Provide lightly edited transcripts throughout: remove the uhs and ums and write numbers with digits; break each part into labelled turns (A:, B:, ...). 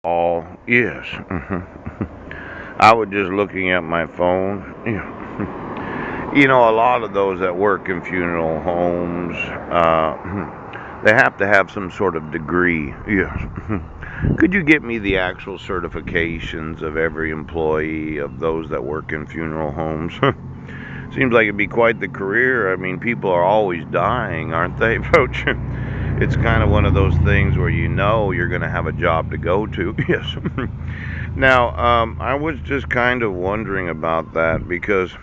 A: Oh, yes. I was just looking at my phone. A lot of those that work in funeral homes, they have to have some sort of degree. Yes. Could you get me the actual certifications of every employee of those that work in funeral homes? Seems like it'd be quite the career. I mean, people are always dying, aren't they, Coach? It's kind of one of those things where you're going to have a job to go to. Yes. Now, I was just kind of wondering about that because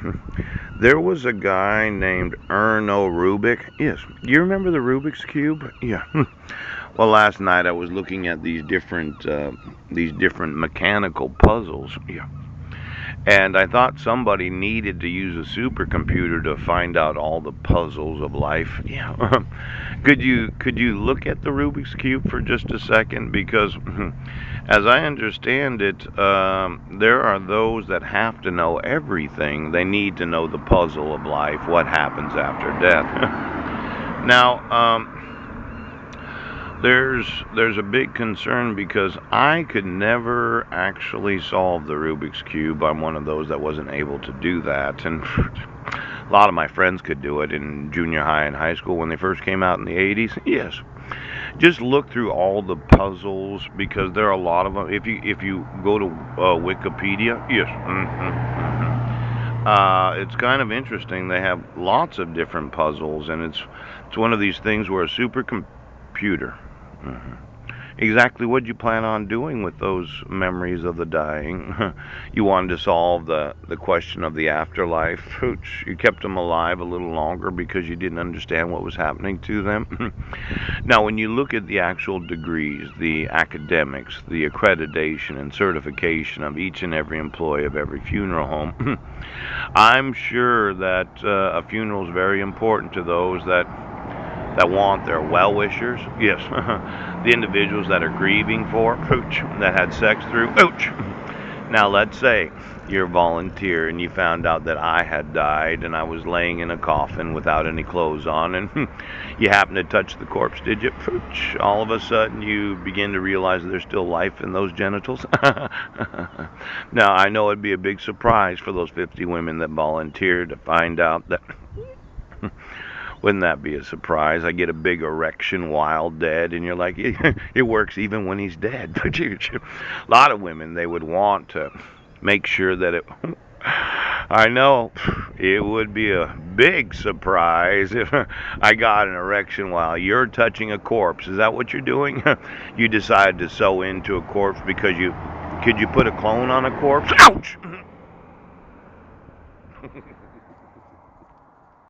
A: there was a guy named Erno Rubik. Yes. You remember the Rubik's Cube? Yeah. Well, last night I was looking at these different mechanical puzzles. Yeah. And I thought somebody needed to use a supercomputer to find out all the puzzles of life. Yeah. Could you look at the Rubik's Cube for just a second? Because as I understand it, there are those that have to know everything. They need to know the puzzle of life, what happens after death. Now, there's a big concern because I could never actually solve the Rubik's Cube. I'm one of those that wasn't able to do that, and a lot of my friends could do it in junior high and high school when they first came out in the 80s. Yes, just look through all the puzzles because there are a lot of them. If you go to Wikipedia, yes, it's kind of interesting. They have lots of different puzzles, and it's one of these things where a supercomputer. Mhm. Exactly what you plan on doing with those memories of the dying. You wanted to solve the question of the afterlife. Which you kept them alive a little longer because you didn't understand what was happening to them. Now, when you look at the actual degrees, the academics, the accreditation and certification of each and every employee of every funeral home, I'm sure that a funeral is very important to those that want their well wishers. Yes, the individuals that are grieving for, ouch, that had sex through, ouch. Now, let's say you're a volunteer and you found out that I had died and I was laying in a coffin without any clothes on, and you happen to touch the corpse, did you? Ouch. All of a sudden, you begin to realize that there's still life in those genitals. Now, I know it'd be a big surprise for those 50 women that volunteered to find out that. Wouldn't that be a surprise? I get a big erection while dead, and you're like, it works even when he's dead. But a lot of women, they would want to make sure that it. I know it would be a big surprise if I got an erection while you're touching a corpse. Is that what you're doing? You decided to sew into a corpse because you could you put a clone on a corpse? Ouch!